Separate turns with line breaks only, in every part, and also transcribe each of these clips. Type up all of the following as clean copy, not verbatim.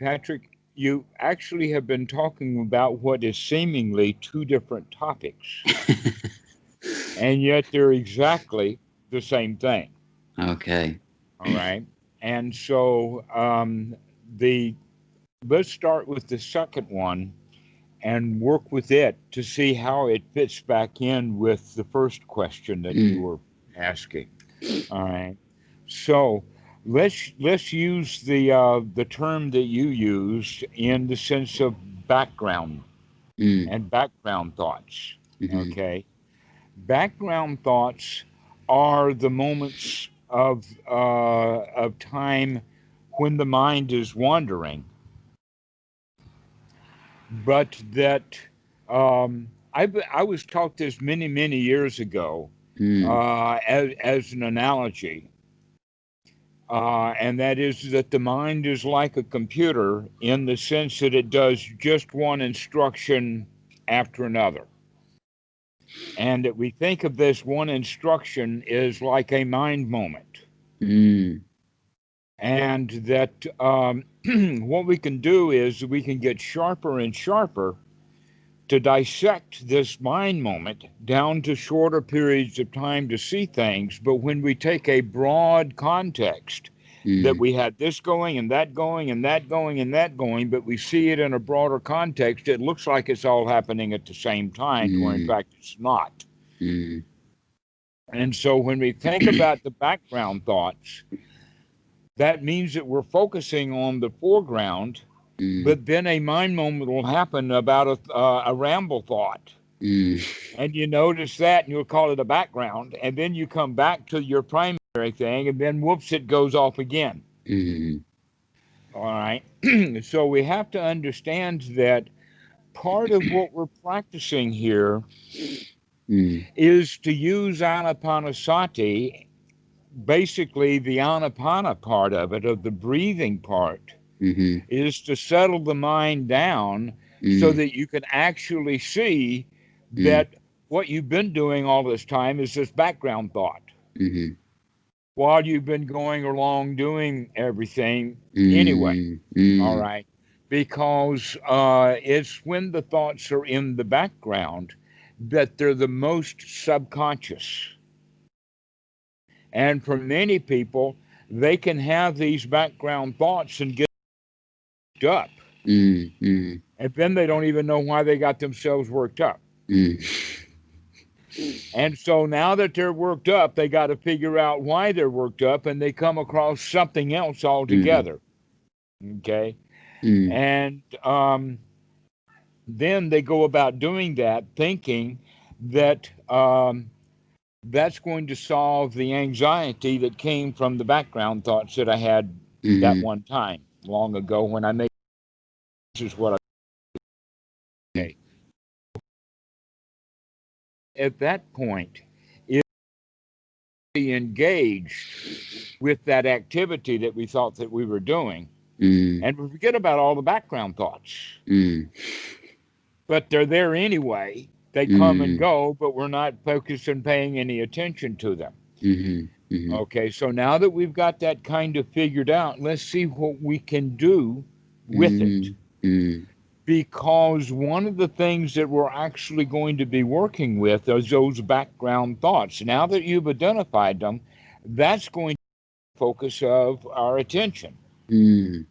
Patrick, you actually have been talking about what is seemingly two different topics, and yet they're exactly the same thing.
Okay.
All right. And so the let's start with the second one and work with it to see how it fits back in with the first question that you
Mm.
were asking. All right. So let's use the term that you used in the sense of background
Mm.
and background thoughts.
Mm-hmm.
Okay. Background thoughts are the moments of time when the mind is wandering, but that I was taught this many years ago
Mm.
as an analogy, and that is that the mind is like a computer in the sense that it does just one instruction after another. And that we think of this one instruction is like a mind moment.
Mm.
And that what we can do is we can get sharper and sharper to dissect this mind moment down to shorter periods of time to see things. But when we take a broad context, that
Mm.
we had this going and that going and that going and that going, but we see it in a broader context, it looks like it's all happening at the same time, where in
Mm.
fact it's not.
Mm.
And so when we think about the background thoughts, that means that we're focusing on the foreground,
Mm.
but then a mind moment will happen about a ramble thought.
Mm.
And you notice that and you'll call it a background. And then you come back to your primary thing, and then whoops, it goes off again.
Mm.
All right. So we have to understand that part of what we're practicing here
Mm.
is to use anapanasati, basically the anapana part of it, of the breathing part,
Mm-hmm.
is to settle the mind down so
Mm.
that you can actually see
Mm.
that what you've been doing all this time is this background thought
Mm-hmm.
while you've been going along doing everything anyway.
Mm.
All
Mm.
right. Because it's when the thoughts are in the background that they're the most subconscious. And for many people, they can have these background thoughts and get up.
Mm. Mm.
And then they don't even know why they got themselves worked up.
Mm.
And so now that they're worked up, they got to figure out why they're worked up, and they come across something else
Mm.
altogether. Okay.
Mm.
And then they go about doing that thinking that that's going to solve the anxiety that came from the background thoughts that I had that
Mm-hmm.
one time long ago when I made this is what I
Mm.
say. At that point, if we engaged with that activity that we thought that we were doing,
Mm.
and we forget about all the background thoughts,
Mm.
but they're there anyway. They come and
Mm.
go, but we're not focused on paying any attention to them.
Mm-hmm. Mm-hmm.
Okay, so now that we've got that kind of figured out, let's see what we can do with it.
Mm. Mm.
Because one of the things that we're actually going to be working with is those background thoughts. Now that you've identified them, that's going to be the focus of our attention.
Mm.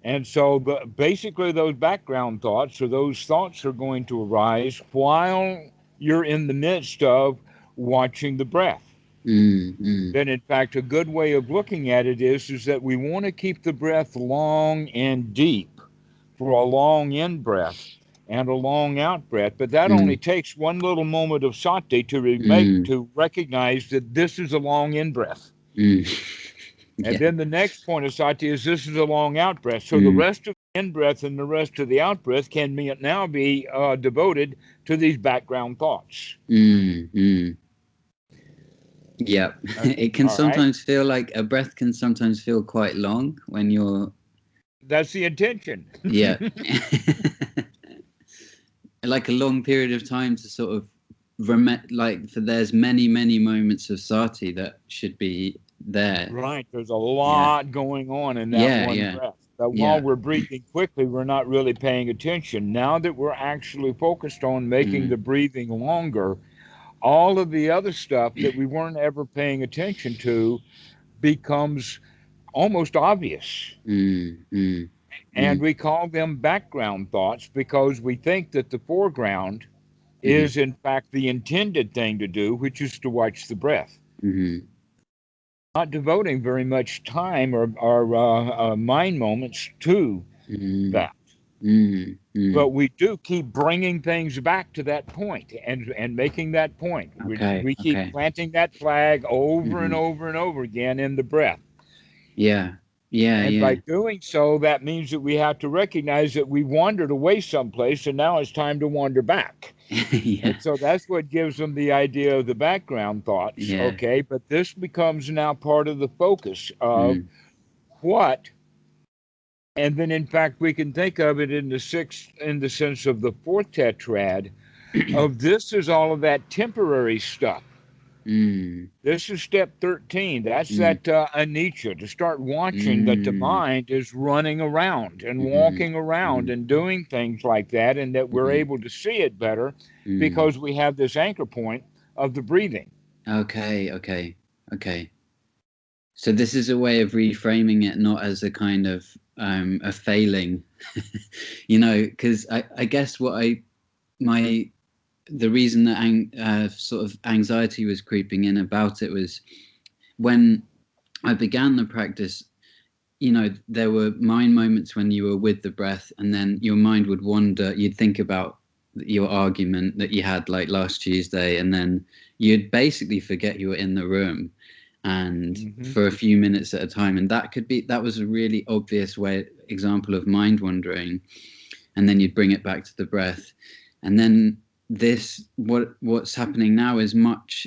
And so basically, those background thoughts or those thoughts are going to arise while you're in the midst of watching the breath.
Mm. Mm.
Then, in fact, a good way of looking at it is that we want to keep the breath long and deep for a long in breath and a long out breath. But that only
Mm.
takes one little moment of sati to
Mm.
to recognize that this is a long in breath.
Mm.
And
Yeah.
then the next point of sati is this is a long out breath. So the
Mm.
rest of the in breath and the rest of the out breath can now be devoted to these background thoughts.
Mm. Mm. Yeah. It can
All right.
sometimes feel like a breath can sometimes feel quite long when you're,
That's the intention.
yeah. Like a long period of time to sort of like, for there's many moments of sati that should be there.
Right. There's a
Yeah.
lot going on in that
Yeah.
one
Yeah.
breath. But while
Yeah.
we're breathing quickly, we're not really paying attention. Now that we're actually focused on making
Mm,
the breathing longer, all of the other stuff that we weren't ever paying attention to becomes almost obvious.
mm, mm,
And
mm,
we call them background thoughts because we think that the foreground
mm,
is, in fact, the intended thing to do, which is to watch the breath.
mm,
Not devoting very much time or mind moments to
mm,
that.
mm,
But
mm.
we do keep bringing things back to that point and making that point.
Okay.
We keep
Okay.
planting that flag over and
Hmm.
over and over again in the breath.
Yeah. Yeah.
And by
Yeah.
doing so, that means that we have to recognize that we wandered away someplace and now it's time to wander back. And
Yeah.
so that's what gives them the idea of the background thoughts,
Yeah.
okay? But this becomes now part of the focus of
Mm,
what, and then in fact we can think of it in the sense of the fourth tetrad of this is all of that temporary stuff.
mm,
This is step 13. That's
mm,
that anicca, to start watching that the
mm,
mind is running around and
mm,
walking around
mm,
and doing things like that, and that we're
mm,
able to see it better
mm.
because we have this anchor point of the breathing.
Okay. Okay. Okay. So this is a way of reframing it, not as a kind of a failing, because I guess my the reason that sort of anxiety was creeping in about it was when I began the practice. There were mind moments when you were with the breath, and then your mind would wander. You'd think about your argument that you had like last Tuesday, and then you'd basically forget you were in the room and
Hmm.
for a few minutes at a time. And that was a really obvious example of mind wandering. And then you'd bring it back to the breath. And then what's happening now is much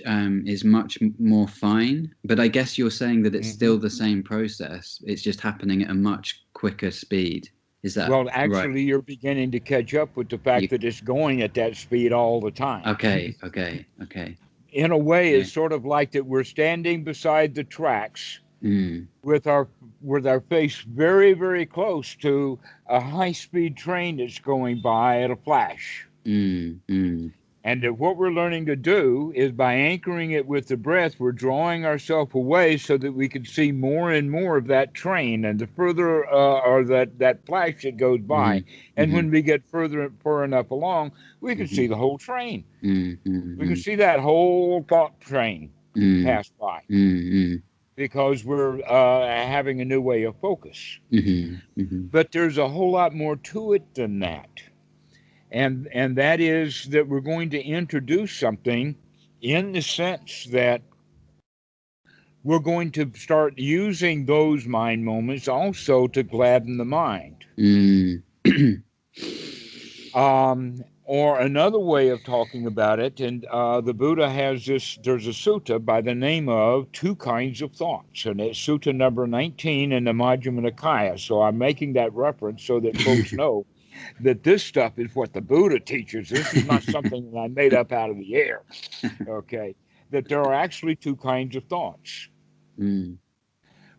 more fine, but I guess you're saying that it's
Hmm.
still the same process, it's just happening at a much quicker speed. Is that
Well,
right?
actually, you're beginning to catch up with the fact
You
that it's going at that speed all the time.
Okay, okay, okay.
In a way,
Yeah.
it's sort of like that we're standing beside the tracks
Mm,
with our face very, very close to a high-speed train that's going by at a flash.
mm, mm,
And that what we're learning to do is by anchoring it with the breath, we're drawing ourselves away so that we can see more and more of that train, and the further or that flash that goes by.
mm,
And
mm,
when we get far enough along, we can see
mm,
the whole train.
mm,
We can
mm,
see that whole thought train
mm,
pass by
mm,
because we're having a new way of focus.
mm, mm,
But there's a whole lot more to it than that. And that is that we're going to introduce something in the sense that we're going to start using those mind moments also to gladden the mind.
mm, mm.
Or another way of talking about it, and the Buddha has this, there's a sutta by the name of Two Kinds of Thoughts, and it's sutta number 19 in the Majjhima Nikaya. So I'm making that reference so that folks know that this stuff is what the Buddha teaches. This is not something that I made up out of the air, okay? That there are actually two kinds of thoughts.
Mm,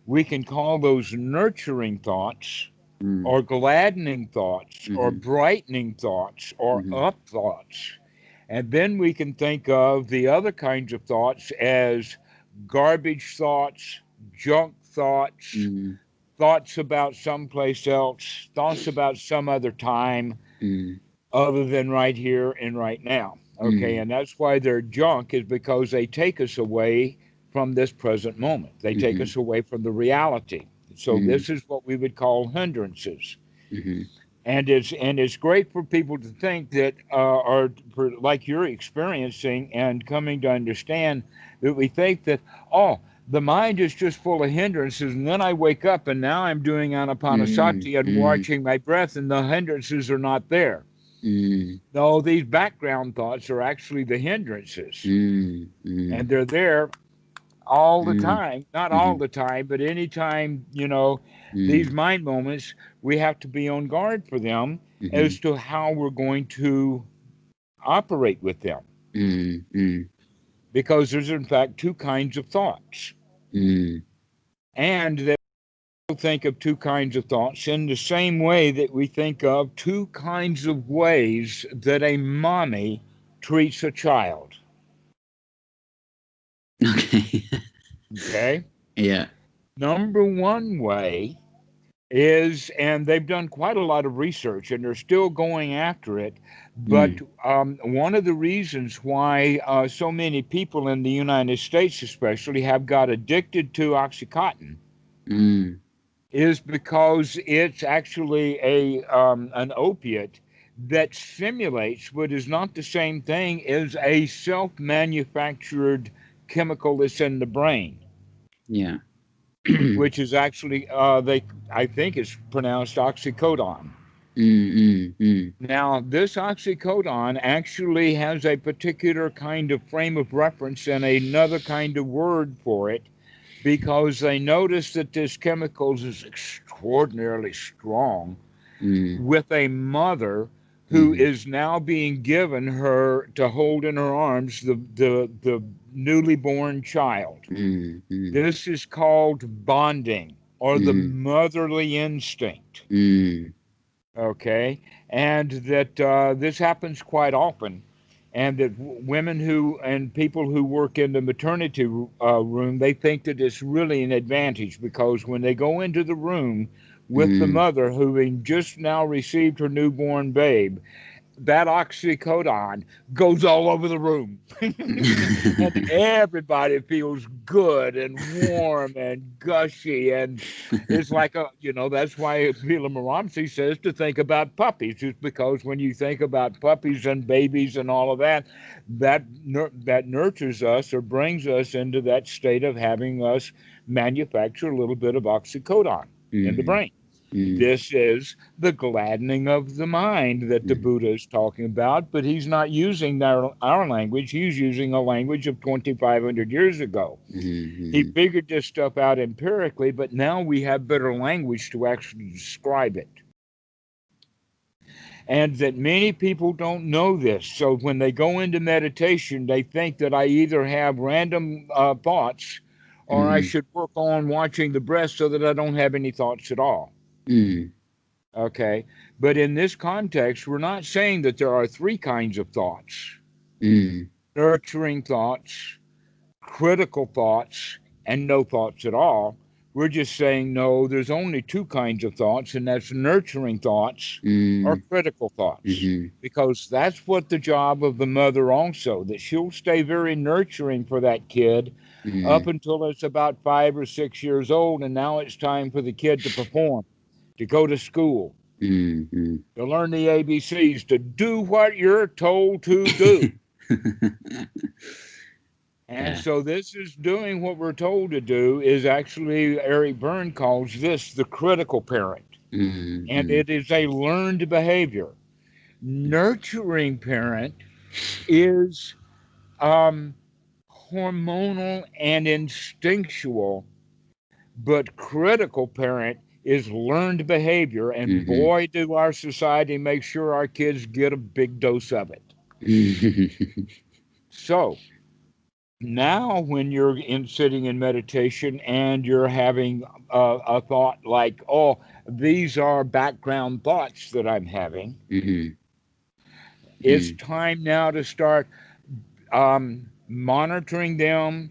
We can call those nurturing thoughts,
mm,
or gladdening thoughts, or
mhm,
brightening thoughts, or
mhm,
up thoughts. And then we can think of the other kinds of thoughts as garbage thoughts, junk thoughts,
mm,
thoughts about someplace else, thoughts about some other time
mm,
other than right here and right now. Okay,
mm,
and that's why they're junk, is because they take us away from this present moment. They take
mhm,
us away from the reality. So
mm,
this is what we would call hindrances.
mhm,
And it's great for people to think that or like you're experiencing and coming to understand that we think that, oh, the mind is just full of hindrances, and then I wake up and now I'm doing
mm,
anapanasati and
mm,
watching my breath, and the hindrances are not there.
mm,
No, these background thoughts are actually the hindrances,
mm, mm,
and they're there all the
mm,
time. Not all
mhm,
the time, but anytime, these
mm,
mind moments, we have to be on guard for them
mhm,
as to how we're going to operate with them.
mm, mm,
Because there's, in fact, two kinds of thoughts.
Mm.
And they think of two kinds of thoughts in the same way that we think of two kinds of ways that a mommy treats a child.
Okay.
Okay?
Yeah.
Number one way is, and they've done quite a lot of research and they're still going after it, but
Mm.
one of the reasons why so many people in the United States, especially, have got addicted to Oxycontin
Mm.
is because it's actually an opiate that simulates but is not the same thing as a self-manufactured chemical that's in the brain,
Yeah.
which is actually they I think it's pronounced oxycodone.
Mm.
Now, this oxycodone actually has a particular kind of frame of reference and another kind of word for it because they noticed that this chemical is extraordinarily strong
Mm.
with a mother who
Mm.
is now being given her to hold in her arms the newly born child.
Mm. Mm.
This is called bonding or the
Mm.
motherly instinct.
Mm.
Okay, and that this happens quite often, and that women who and people who work in the maternity room, they think that it's really an advantage because when they go into the room with the
Mm.
mother who had just now received her newborn babe, that oxycodone goes all over the room. And everybody feels good and warm and gushy. And it's like, that's why Vila Maramsi says to think about puppies, just because when you think about puppies and babies and all of that, that nurtures us or brings us into that state of having us manufacture a little bit of oxycodone in the
Mm.
brain.
Mm.
This is the gladdening of the mind that the
Mm.
Buddha is talking about, but he's not using our language. He's using a language of 2,500 years ago. He
Mm.
figured this stuff out empirically, but now we have better language to actually describe it. And that many people don't know this. So when they go into meditation, they think that I either have random thoughts or I
Mm.
should work on watching the breath so that I don't have any thoughts at all.
Mm.
Okay. But in this context, we're not saying that there are three kinds of thoughts:
Mm.
nurturing thoughts, critical thoughts, and no thoughts at all. We're just saying, no, there's only two kinds of thoughts, and that's nurturing thoughts or
Mm.
critical thoughts.
Mhm.
Because that's what the job of the mother also, that she'll stay very nurturing for that kid up
Mm.
until it's about 5 or 6 years old, and now it's time for the kid to perform, to go to school,
Mm.
to learn the ABCs, to do what you're told to do. And
Yeah.
so this is doing what we're told to do is actually, Eric Berne calls this the critical parent. And
Mm.
it is a learned behavior. Nurturing parent is um, hormonal and instinctual, but critical parent is learned behavior. And
Mhm.
boy, do our society make sure our kids get a big dose of it. So now, when you're sitting in meditation and you're having a thought like, "Oh, these are background thoughts that I'm having,"
Mhm.
it's
Mm.
time now to start monitoring them,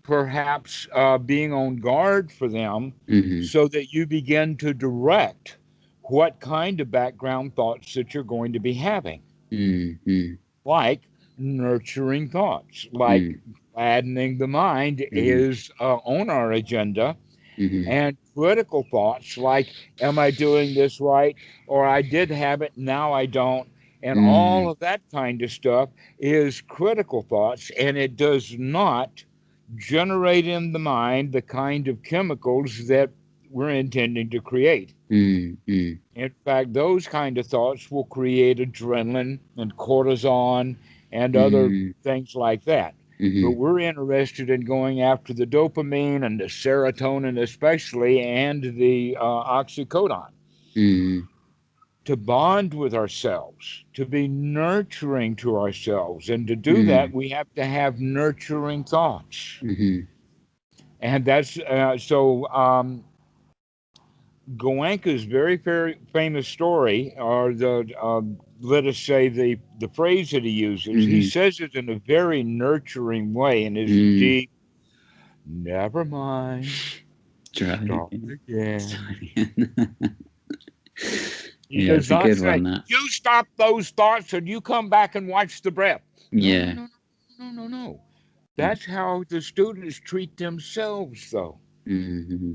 perhaps being on guard for them,
Mhm.
so that you begin to direct what kind of background thoughts that you're going to be having,
Mm.
like nurturing thoughts, like
Mm.
gladdening the mind
Mhm.
is on our agenda,
Mhm.
and critical thoughts like, am I doing this right? Or I did have it, now I don't. And all
Mm.
of that kind of stuff is critical thoughts, and it does not generate in the mind the kind of chemicals that we're intending to create.
Mm.
In fact, those kind of thoughts will create adrenaline and cortisol and other
Mm.
things like that. But
Mhm.
we're interested in going after the dopamine and the serotonin, especially, and the oxycodone
Mm.
to bond with ourselves, to be nurturing to ourselves. And to do that,
Mm.
we have to have nurturing thoughts.
Mhm.
And that's Goenka's very famous story, or let us say the phrase that he uses, he
Mm-hmm.
says it in a very nurturing way in his
Mm.
deep, never mind,
Try
start
again.
again.
Start again.
He
Yeah,
does
it's a
not
good
say,
one, that.
you stop those thoughts and you come back and watch the breath. No, no,
Yeah.
no, no, no, no. That's how the students treat themselves, though.
Mm-hmm.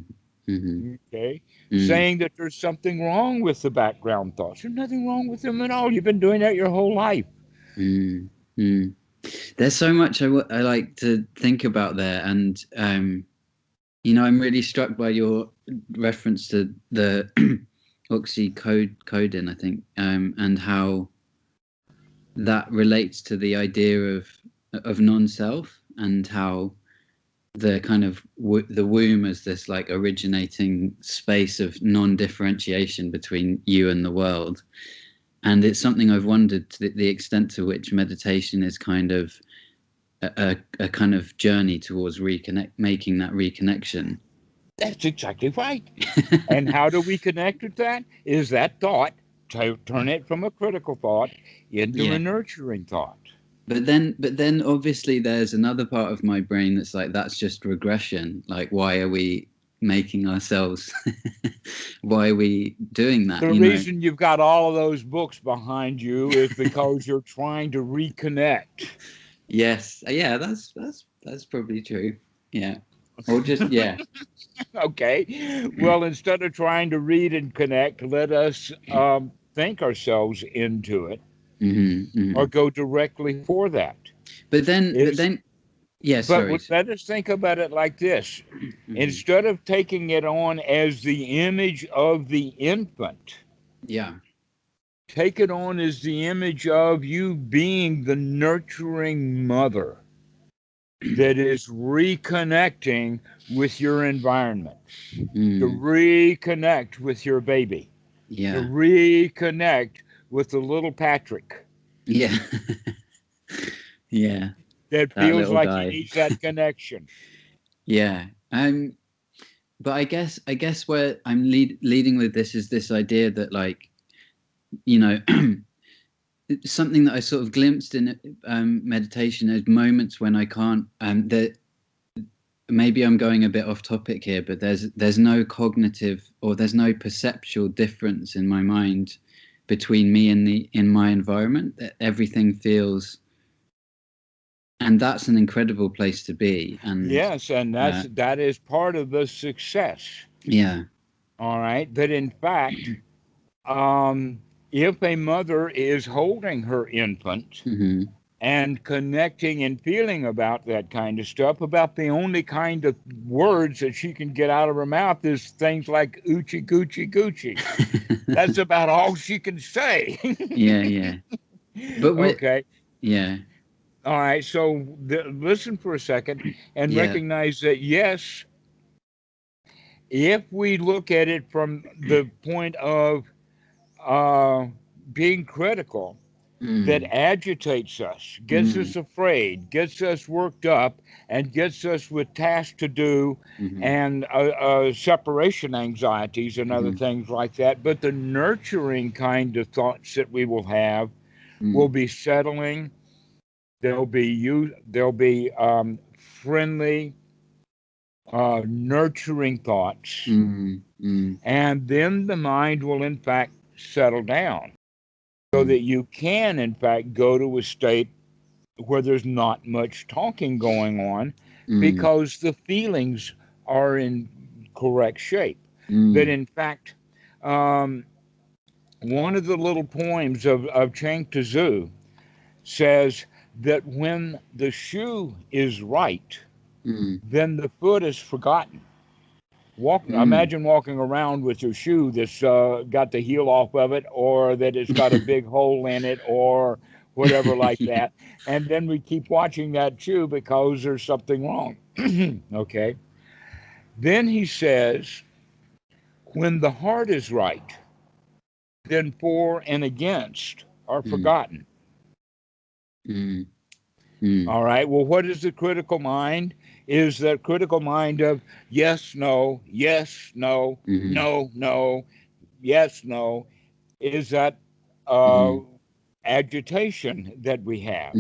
Mm-hmm.
Okay?
Mm.
Saying that there's something wrong with the background thoughts. There's nothing wrong with them at all. You've been doing that your whole life.
Mm. Mm. There's so much I like to think about there, and I'm really struck by your reference to the oxycodone, I think, and how that relates to the idea of non-self, and how the kind of the womb as this like originating space of non-differentiation between you and the world. And it's something I've wondered, to the extent to which meditation is kind of a kind of journey towards making that reconnection.
That's exactly right. And how do we connect with that? Is that thought, to turn it from a critical thought into a
Yeah.
nurturing thought.
But then obviously there's another part of my brain that's like, that's just regression. Like, why are we making ourselves why are we doing that,
The reason you've got all of those books behind you is because you're trying to reconnect.
Yes, yeah, that's probably true. Yeah. Or just, yeah.
Okay. Well, instead of trying to read and connect, let us think ourselves into it
Hmm.
or
Hmm.
go directly for that.
but then but
Is
then yeah,
but
sorry.
let us think about it like this.
Hmm.
Instead of taking it on as the image of the infant,
Yeah.
take it on as the image of you being the nurturing mother that is reconnecting with your environment, to
Mm.
reconnect with your baby, to
Yeah.
reconnect with the little Patrick
Yeah. Yeah,
that
that
feels
little
like he
guy.
needs that connection.
Yeah. But I guess where I'm leading with this is this idea that, like, you know something that I sort of glimpsed in meditation is moments when I can't, that maybe I'm going a bit off topic here, but there's no cognitive, or there's no perceptual difference in my mind between me and the in my environment. That everything feels, and that's an incredible place to be. And
Yes, and
uh,
that is part of the success.
yeah.
All right, that in fact, um, if a mother is holding her infant
Hmm.
and connecting and feeling about that kind of stuff, about the only kind of words that she can get out of her mouth is things like Oochie Goochie Goochie. That's about all she can say.
Yeah, yeah. But with
Okay.
yeah,
All right. So listen for a second and
yeah.
recognize that, yes, if we look at it from the point of uh, being critical, that
Mm,
agitates us, gets
mm,
us afraid, gets us worked up, and gets us with tasks to do
mm-hmm,
and separation anxieties and other
mm-hmm,
things like that. But the nurturing kind of thoughts that we will have will
mm,
be settling. There'll be friendly, nurturing thoughts,
mm, mm,
and then the mind will in fact settle down, so
mm,
that you can in fact go to a state where there's not much talking going on
mm,
because the feelings are in correct shape. That
mm,
in fact, um, one of the little poems of Chang Tzu says that when the shoe is right,
mm,
then the foot is forgotten.
mm.
Imagine walking around with your shoe that's got the heel off of it, or that it's got a big hole in it, or whatever like
Yeah.
that. And then we keep watching that shoe because there's something wrong. Okay. Then he says, when the heart is right, then for and against are
Mm,
forgotten.
mm,
All right. Well, what is the critical mind? Is that critical mind of yes, no, no, no, yes, no? Is that uh, agitation that we have?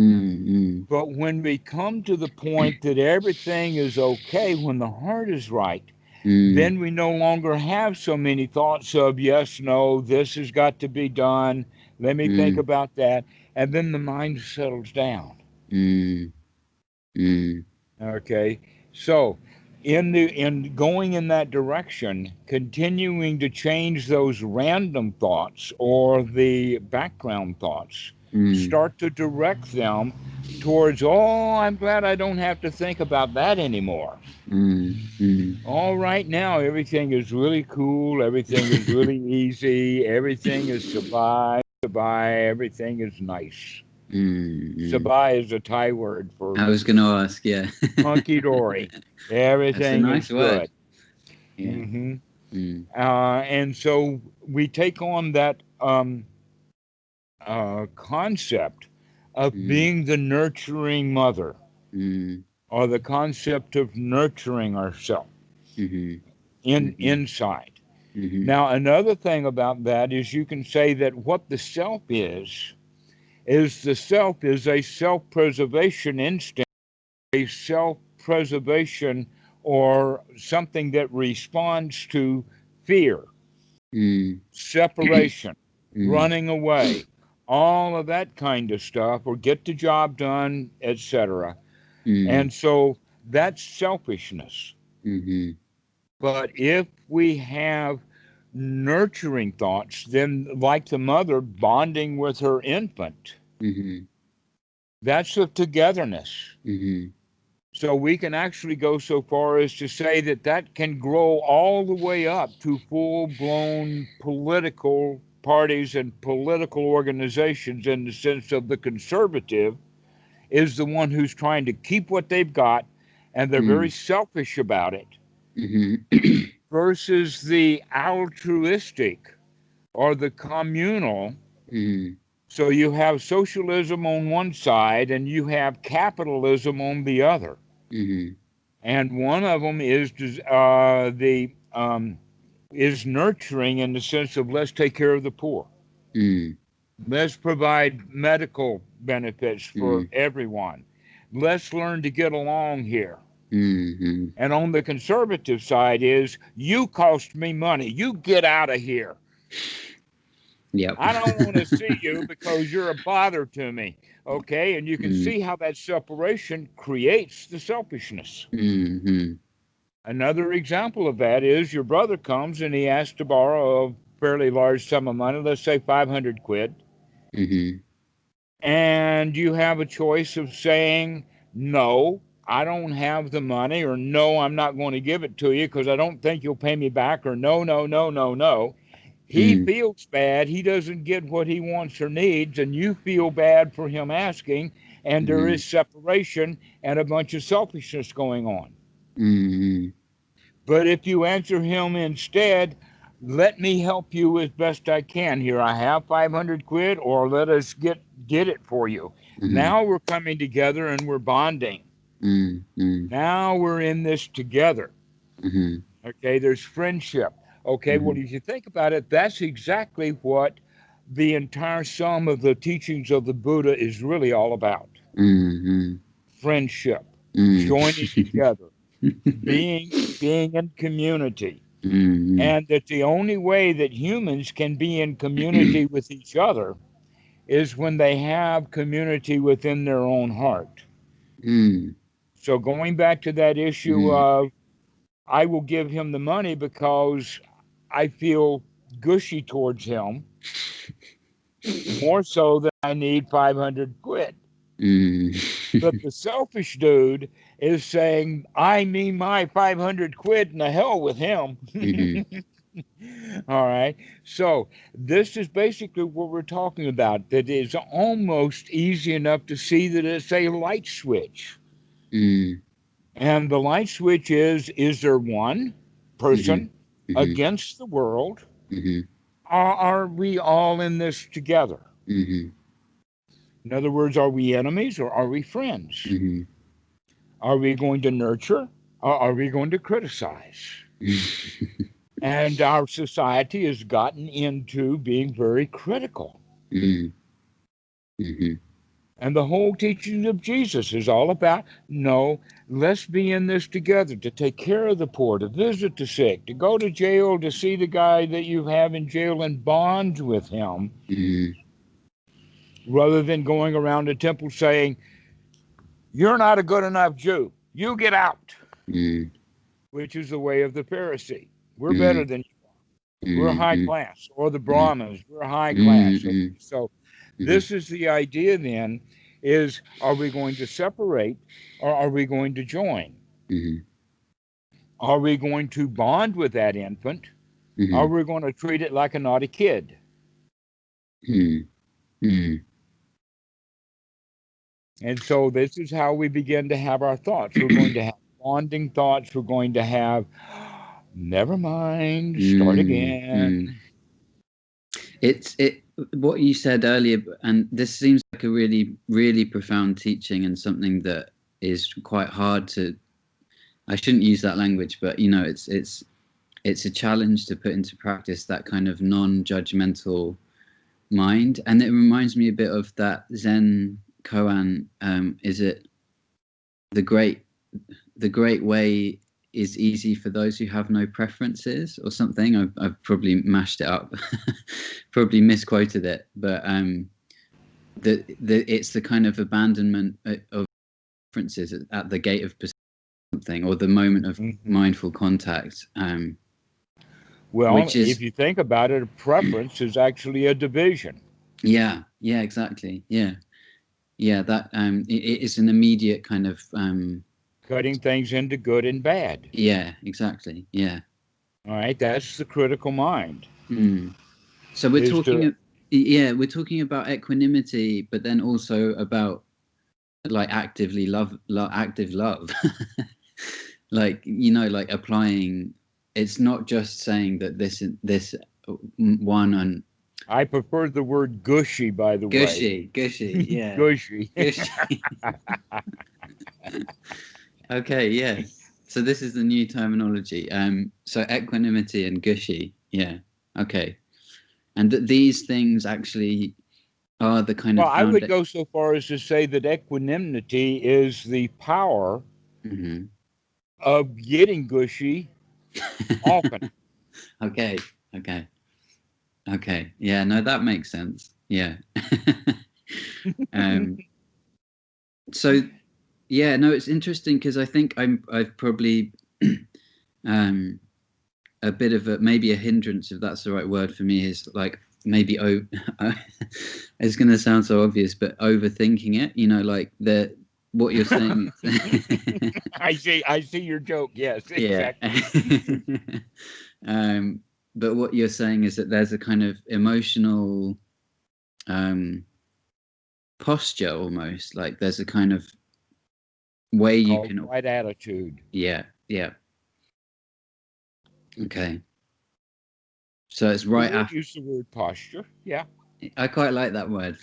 But when we come to the point that everything is okay, when the heart is right, then we no longer have so many thoughts of yes, no, this has got to be done. Let me think about that. And then the mind settles down. Okay. So in going in that direction, continuing to change those random thoughts or the background thoughts, start to direct them towards, oh, I'm glad I don't have to think about that anymore. All right, now everything is really cool, everything is really easy, everything is sabai, sabai, everything is nice. Sabai is a Thai word for
I was going to ask, yeah.
hunky dory.
That's a
Everything is
nice word.
good.
Yeah.
And so we take on that concept of being the nurturing mother, or the concept of nurturing ourselves inside. Now, another thing about that is you can say that what the self is the self is a self-preservation instinct, a self-preservation or something that responds to fear, separation, running away, all of that kind of stuff, or get the job done, etc. And so that's selfishness. But if we have nurturing thoughts, then like the mother bonding with her infant, that's a togetherness. So we can actually go so far as to say that that can grow all the way up to full-blown political parties and political organizations, in the sense of the conservative is the one who's trying to keep what they've got, and they're very selfish about it, versus the altruistic or the communal. So you have socialism on one side and you have capitalism on the other. And one of them is is nurturing, in the sense of let's take care of the poor. Let's provide medical benefits for everyone. Let's learn to get along here. And on the conservative side is, you cost me money. You get out of here.
Yep.
I don't want to see you because you're a bother to me. Okay? And you can see how that separation creates the selfishness. Another example of that is your brother comes and he asks to borrow a fairly large sum of money, let's say 500 quid. And you have a choice of saying, no, I don't have the money, or no, I'm not going to give it to you because I don't think you'll pay me back, or no, no, no, no, no. He feels bad. He doesn't get what he wants or needs, and you feel bad for him asking, and there is separation and a bunch of selfishness going on. But if you answer him instead, let me help you as best I can. Here, I have 500 quid, or let us get it for you. Now we're coming together and we're bonding. Now we're in this together. Okay, there's friendship. Okay, well, if you think about it, that's exactly what the entire sum of the teachings of the Buddha is really all about. Friendship, joining together, being in community. And that the only way that humans can be in community with each other is when they have community within their own heart. So going back to that issue of, I will give him the money because I feel gushy towards him, more so than I need 500 quid. But the selfish dude is saying, I mean my 500 quid, and the hell with him. All right. So this is basically what we're talking about. That is almost easy enough to see that it's a light switch. And the light switch is there one person against the world? Or are we all in this together? In other words, are we enemies or are we friends?
Mm-hmm.
Are we going to nurture or are we going to criticize? And our society has gotten into being very critical.
Mm-hmm. Mm-hmm.
And the whole teaching of Jesus is all about no, let's be in this together, to take care of the poor, to visit the sick, to go to jail, to see the guy that you have in jail and bond with him,
Mm-hmm.
rather than going around the temple saying, you're not a good enough Jew. You get out,
Mm-hmm.
which is the way of the Pharisee. We're better
Mm-hmm.
than you. We're high
Mm-hmm.
class. Or the Brahmins, we're high class. Okay,
Mm-hmm.
so this is the idea then, is are we going to separate or are we going to join?
Mm-hmm.
Are we going to bond with that infant?
Mm-hmm.
Are we going to treat it like a naughty kid?
Mm-hmm.
And so this is how we begin to have our thoughts. We're going to have bonding thoughts. We're going to have, never mind, start again.
Mm-hmm. It's what you said earlier, and this seems like a really, really profound teaching and something that is quite hard to. I shouldn't use that language, but you know, it's a challenge to put into practice, that kind of non-judgmental mind, and it reminds me a bit of that Zen koan. Is it the great way is easy for those who have no preferences, or something? I've probably mashed it up, probably misquoted it, but it's the kind of abandonment of preferences at the gate of something, or the moment of mindful contact.
Well,
Which is,
if you think about it, a preference is actually a division.
yeah, exactly, yeah, that it's an immediate kind of
Cutting things into good and bad.
yeah, exactly, yeah.
All right, that's the critical mind.
So we're
Is to
we're talking about equanimity, but then also about like active love. Like, you know, like applying. It's not just saying that this one and
I prefer the word gushy, by the way.
gushy, yeah,
Gushy.
gushy. Okay, yeah. So this is the new terminology. So equanimity and gushy, yeah. Okay, and these things actually are the kind
Well,
of
I would
foundation.
go so far as to say that equanimity is the power
Mm-hmm.
of getting gushy often.
Okay, okay, okay. Yeah, no, that makes sense. Yeah. um. So yeah, no, it's interesting because I think I've probably a bit of a, maybe a hindrance, if that's the right word for me, is like maybe it's going to sound so obvious, but overthinking it, you know, like what you're saying.
I see your joke. Yes,
Yeah.
exactly.
um but what you're saying is that there's a kind of emotional um posture, almost like there's a kind of way you
Called
can,
right attitude.
yeah, okay. So it's
We
right
would
after.
use the word posture. Yeah.
I quite like that word.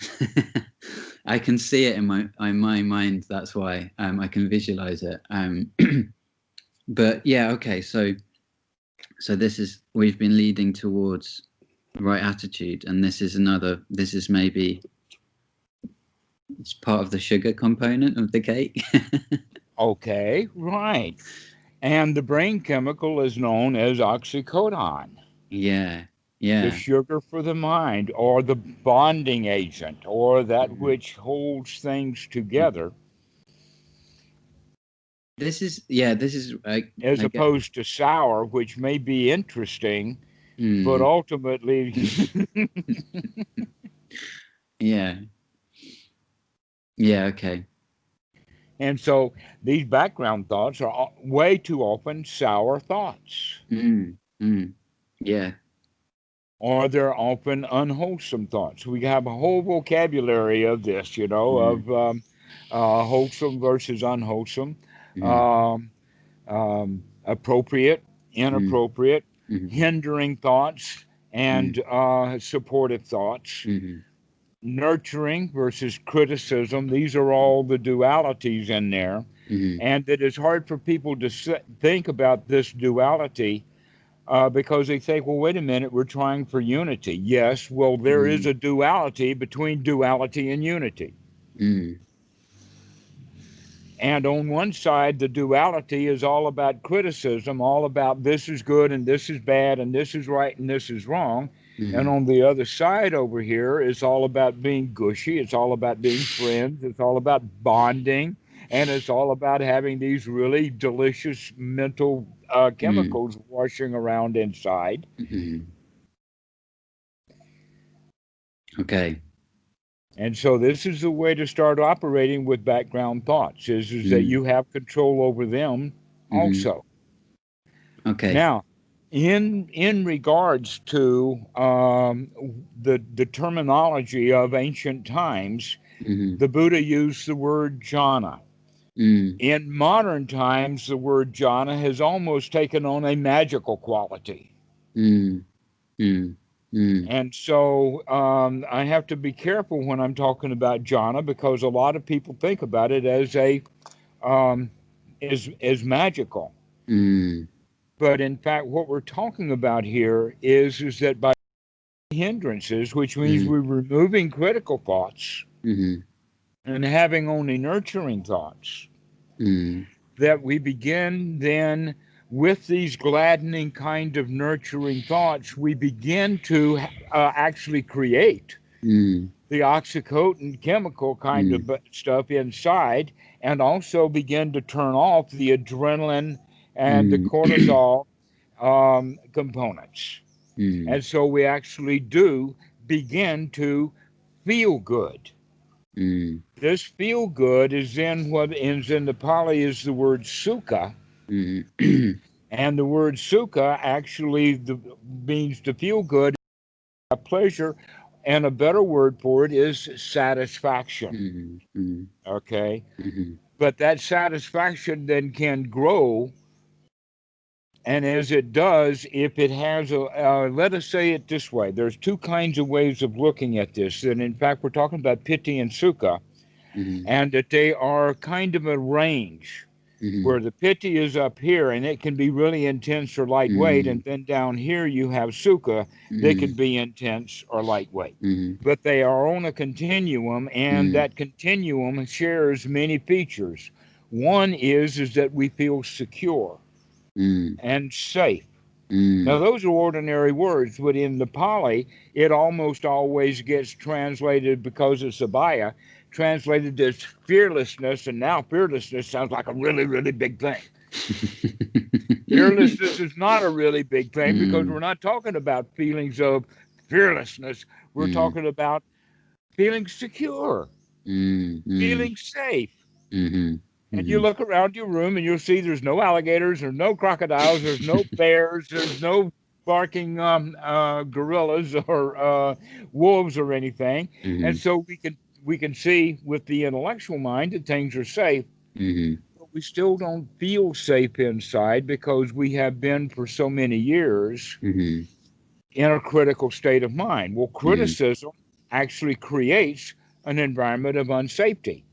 I can see it in my mind. That's why I can visualize it. But yeah, okay. So this is, we've been leading towards right attitude, and this is another. This is maybe it's part of the sugar component of the cake.
Okay, right. And the brain chemical is known as oxycodone,
Yeah,
the
yeah.
sugar for the mind, or the bonding agent, or that
Mhm.
which holds things together,
This is, yeah. This is
as
I get.
opposed to sour, which may be interesting, but
Mm.
ultimately,
Yeah, yeah. Okay.
and so these background thoughts are way too often sour thoughts,
Mm. Mm. Yeah.
or they're often unwholesome thoughts. We have a whole vocabulary of this,
Mm.
of wholesome versus unwholesome,
Mm.
um, appropriate,
Mm.
inappropriate,
Mm.
hindering thoughts,
Mm.
and supportive thoughts.
Mm.
nurturing versus criticism. These are all the dualities in there. And it is hard for people to think about this duality because they think, well, wait a minute, we're trying for unity. Yes, well, there is a duality between duality and unity. And on one side, the duality is all about criticism, all about this is good and this is bad and this is right and this is wrong. And on the other side over here is all about being gushy. It's all about being friends. It's all about bonding. And it's all about having these really delicious mental chemicals washing around inside.
Okay.
And so this is the way to start operating with background thoughts, is that you have control over them also.
Okay.
Now, in regards to the terminology of ancient times, the Buddha used the word jhana. In modern times, the word jhana has almost taken on a magical quality. And so I have to be careful when I'm talking about jhana, because a lot of people think about it as as magical. But in fact, what we're talking about here is that by hindrances, which means we're removing critical thoughts and having only nurturing thoughts, that we begin then with these gladdening kind of nurturing thoughts, we begin to actually create the oxytocin chemical kind of stuff inside, and also begin to turn off the adrenaline and the cortisol components. And so we actually do begin to feel good. This feel good is in what ends in the Pali is the word sukha. And the word sukha actually means to feel good, pleasure, and a better word for it is satisfaction. Okay? But that satisfaction then can grow. And as it does, if it has let us say it this way, there's two kinds of ways of looking at this. And in fact, we're talking about piti and sukha, and that they are kind of a range where the piti is up here and it can be really intense or lightweight. And then down here you have sukha, they can be intense or lightweight. But they are on a continuum, and that continuum shares many features. One is that we feel secure and safe. Now, those are ordinary words, but in the Pali, it almost always gets translated, because it's Abhaya, translated as fearlessness, and now fearlessness sounds like a really, really big thing. Fearlessness is not a really big thing, because we're not talking about feelings of fearlessness. We're talking about feeling secure, feeling safe. And you look around your room and you'll see there's no alligators, there's no crocodiles, there's no bears, there's no barking gorillas or wolves or anything. And so we can see with the intellectual mind that things are safe, but we still don't feel safe inside, because we have been for so many years in a critical state of mind. Well, criticism actually creates an environment of unsafety.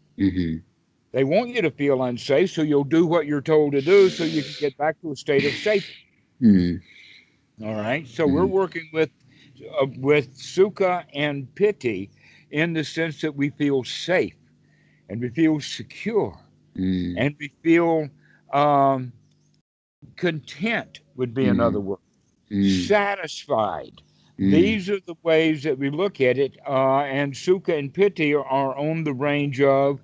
They want you to feel unsafe, so you'll do what you're told to do so you can get back to a state of safety. All right? So we're working with sukha and piti in the sense that we feel safe and we feel secure and we feel content, would be another word, satisfied. These are the ways that we look at it, and sukha and piti are on the range of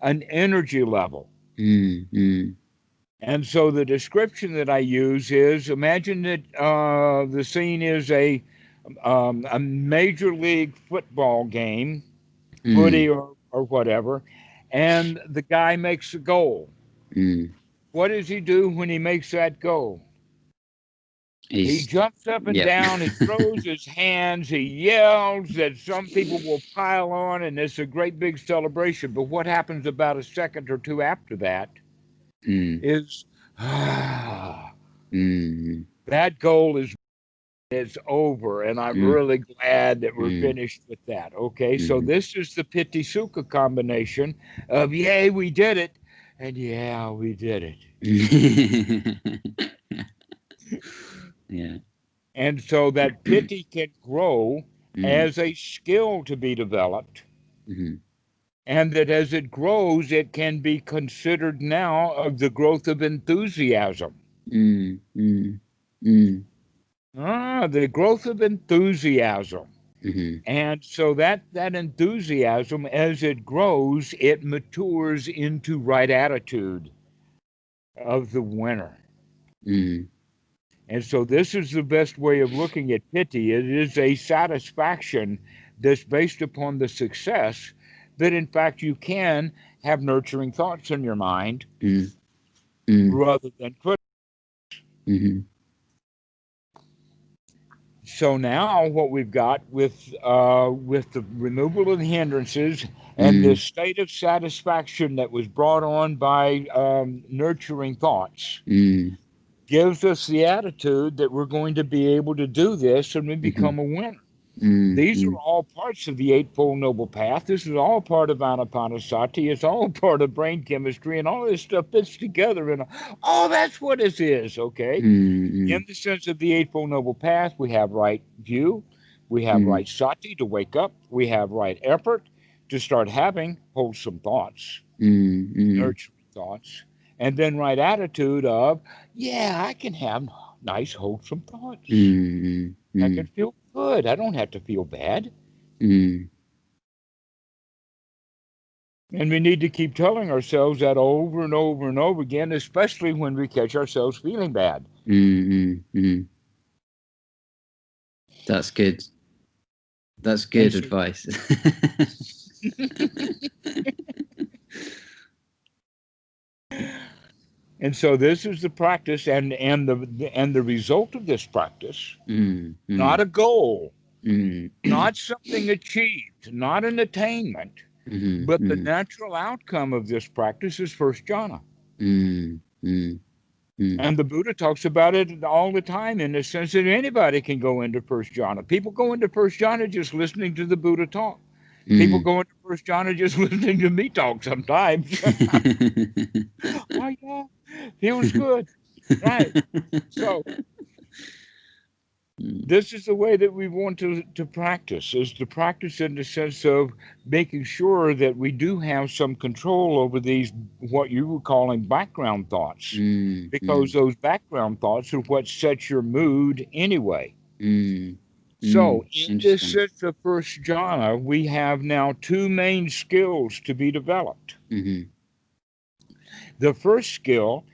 an energy level. And so the description that I use is, imagine that the scene is a major league football game, footy or whatever, and the guy makes a goal. What does he do when he makes that goal? He jumps up and down, he throws his hands, he yells, that some people will pile on, and it's a great big celebration. But what happens about a second or two after that is, that goal is it's over, and I'm
mm,
really glad that we're
mm,
finished with that. Okay, so
mhm.
this is the Piti Sukha combination of yay, we did it, and yeah, we did it.
Yeah.
And so that piti can grow
Mm,
as a skill to be developed,
mhm.
and that as it grows, it can be considered now of the growth of enthusiasm.
Mm, mm, mm,
The growth of enthusiasm.
mhm.
And so that enthusiasm, as it grows, it matures into right attitude of the winner.
Mm,
And so this is the best way of looking at piti. It is a satisfaction that's based upon the success that in fact you can have nurturing thoughts in your mind
mm, mm,
rather than critical.
mhm.
So now what we've got with the removal of the hindrances and
Mm,
this state of satisfaction that was brought on by nurturing thoughts
mm,
gives us the attitude that we're going to be able to do this and we
mhm.
become a winner.
Mm,
These are
mm,
all parts of the Eightfold Noble Path. This is all part of Anapanasati. It's all part of brain chemistry, and all this stuff fits together. And oh, that's what this is, okay?
mm,
In the sense of the Eightfold Noble Path, we have right view, we have
mm,
right sati to wake up, we have right effort to start having wholesome thoughts,
mm, mm,
nurturing thoughts, and then right attitude of, yeah, I can have nice, wholesome thoughts.
mm,
I
mm,
can feel good. I don't have to feel bad.
mm,
And we need to keep telling ourselves that over and over and over again, especially when we catch ourselves feeling bad.
mm, mm. That's good. That's
And
good
so,
advice.
and so this is the practice and the result of this practice,
Mm,
not
mm,
a goal,
mm,
not something achieved, not an attainment,
mhm,
but the
mhm,
natural outcome of this practice is first jhana.
mm, mm, mm,
And the Buddha talks about it all the time in the sense that anybody can go into first jhana. People go into first jhana just listening to the Buddha talk. People
mm.
go into first jhana just listening to me talk sometimes. Oh yeah, feels good, right? So
Mm,
this is the way that we want to practice, is to practice in the sense of making sure that we do have some control over these, what you were calling background thoughts,
mm,
because
mm,
those background thoughts are what sets your mood anyway.
mm,
So, in this
Interesting.
sense of first jhana, we have now two main skills to be developed.
Mhm,
The first skill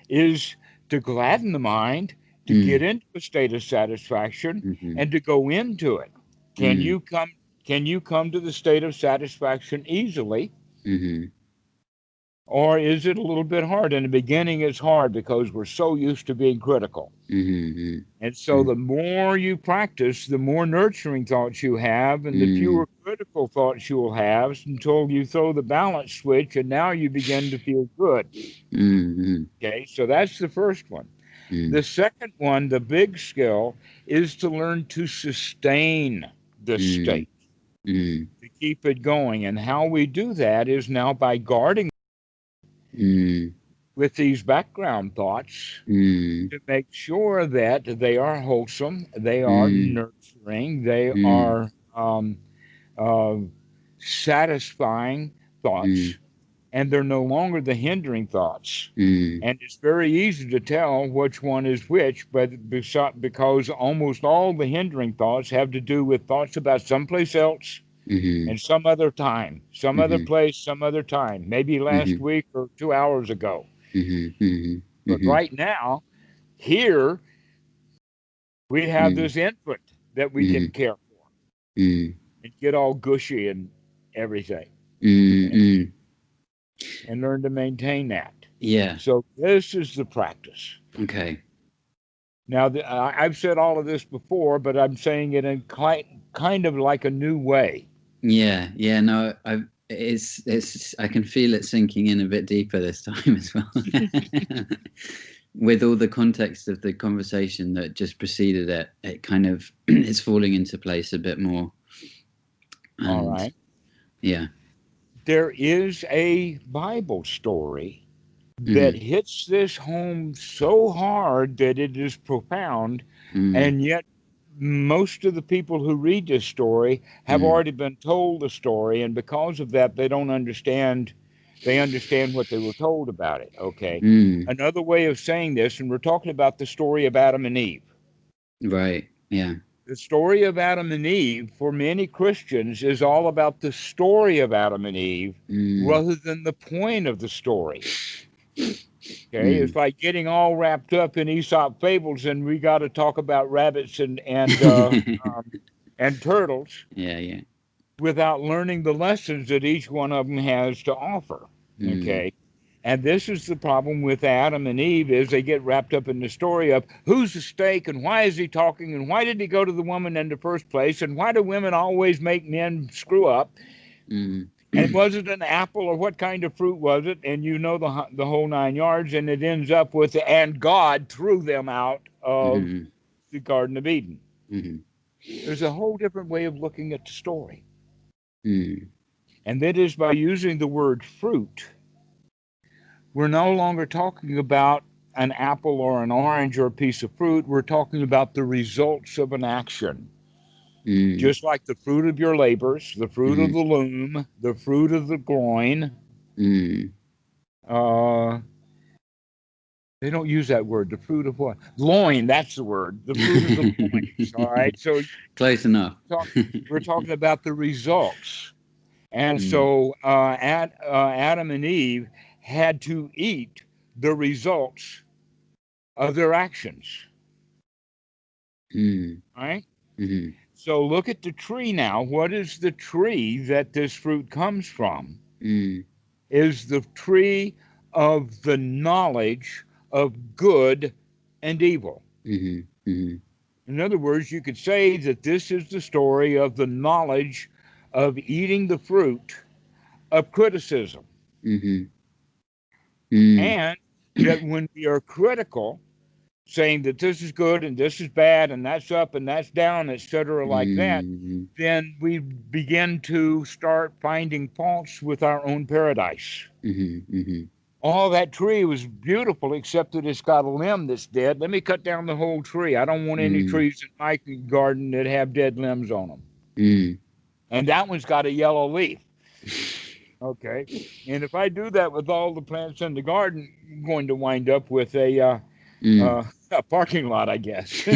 is to gladden the mind, to
mm,
get into a state of satisfaction,
mhm,
and to go into it. Can
mm,
you come? Can you come to the state of satisfaction easily,
mhm,
or is it a little bit hard? In the beginning, it's hard because we're so used to being critical.
mhm,
And so
mhm,
the more you practice, the more nurturing thoughts you have, and the
mm,
fewer critical thoughts you will have until you throw the balance switch and now you begin to feel good.
mm,
Okay, so that's the first one.
mm,
The second one, the big skill, is to learn to sustain the
mm,
state,
mm,
to keep it going. And how we do that is now by guarding
mm,
with these background thoughts
mm,
to make sure that they are wholesome, they are
mm,
nurturing, they
mm,
are uh, satisfying
mm,
thoughts, and they're no longer the hindering thoughts.
mm,
And it's very easy to tell which one is which, but because almost all the hindering thoughts have to do with thoughts about someplace else
mhm,
and some other time, some other
mhm,
place, some other time, maybe last
mhm,
week or 2 hours ago.
mhm, mhm,
But
mhm,
right now, here, we have
mm,
this infant that we can
mm,
care for
mm,
and get all gushy and everything
mm,
and,
mm.
and learn to maintain that.
Yeah.
So, this is the practice.
Okay.
Now, I've said all of this before, but I'm saying it in kind of like a new way.
Yeah. Yeah. No, I can feel it sinking in a bit deeper this time as well. with all the context of the conversation that just preceded it, it kind of it's falling into place a bit more. And,
all right.
Yeah.
There is a Bible story that hits this home so hard that it is profound, and yet most of the people who read this story have already been told the story, and because of that, they don't understand. They understand what they were told about it. Okay. Another way of saying this, and we're talking about the story of Adam and Eve.
Right. Yeah.
The story of Adam and Eve, for many Christians, is all about the story of Adam and Eve rather than the point of the story. Okay, it's like getting all wrapped up in Aesop fables, and we got to talk about rabbits and turtles.
Yeah. Yeah.
Without learning the lessons that each one of them has to offer. Okay. And this is the problem with Adam and Eve, is they get wrapped up in the story of who's the snake and why is he talking and why did he go to the woman in the first place and why do women always make men screw up? And was it an apple or what kind of fruit was it? And you know the whole 9 yards, and it ends up with and God threw them out of the Garden of Eden. There's a whole different way of looking at the story. And that is by using the word fruit. We're no longer talking about an apple or an orange or a piece of fruit. We're talking about the results of an action. Just like the fruit of your labors, the fruit of the loom, the fruit of the groin. They don't use that word. The fruit of what? Loin, that's the word. The fruit of the loins. All right. So
close enough.
We're talking about the results. And so Adam and Eve had to eat the results of their actions. Right? So look at the tree now. What is the tree that this fruit comes from? Is the tree of the knowledge of good and evil. In other words, you could say that this is the story of the knowledge of eating the fruit of criticism. And that when we are critical, saying that this is good and this is bad and that's up and that's down, etc., like that, then we begin to start finding faults with our own paradise. Oh, that tree was beautiful, except that it's got a limb that's dead. Let me cut down the whole tree. I don't want any trees in my garden that have dead limbs on them. And that one's got a yellow leaf. Okay. And if I do that with all the plants in the garden, I'm going to wind up with a parking lot, I guess.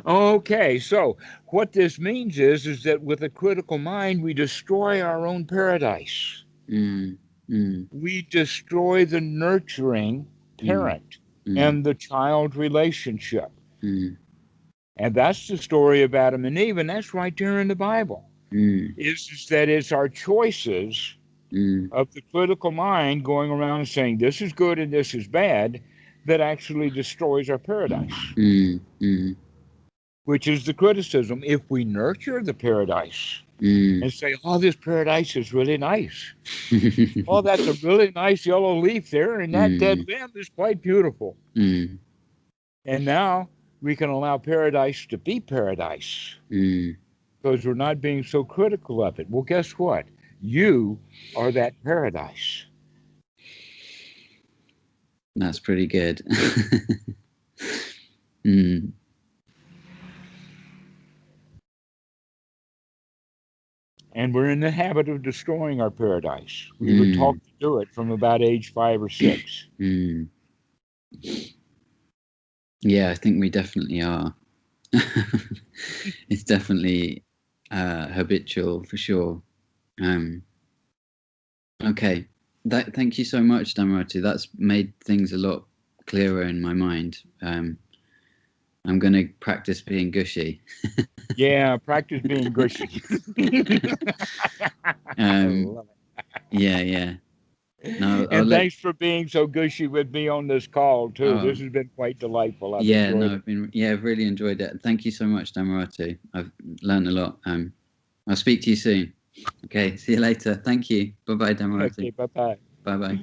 Okay. So what this means is that with a critical mind, we destroy our own paradise. We destroy the nurturing parent and the child relationship. And that's the story of Adam and Eve, and that's right there in the Bible. Is that it's our choices of the critical mind going around and saying this is good and this is bad that actually destroys our paradise. Which is the criticism. If we nurture the paradise and say, oh, this paradise is really nice. Oh, that's a really nice yellow leaf there, and that dead limb is quite beautiful. And now we can allow paradise to be paradise because we're not being so critical of it. Well, guess what? You are that paradise.
That's pretty good.
And we're in the habit of destroying our paradise. We were taught to do it from about age 5 or 6.
Yeah, I think we definitely are. It's definitely habitual for sure. Okay, thank you so much, Dhammarato. That's made things a lot clearer in my mind. I'm going to practice being gushy.
Yeah, practice being gushy.
Yeah. No,
and thanks for being so gushy with me on this call too. This has been quite delightful. I've enjoyed it.
I've really enjoyed it. Thank you so much, Dhammarato. I've learned a lot. I'll speak to you soon. Okay, see you later. Thank you. Bye-bye, Dhammarato.
Okay, bye-bye.
Bye-bye.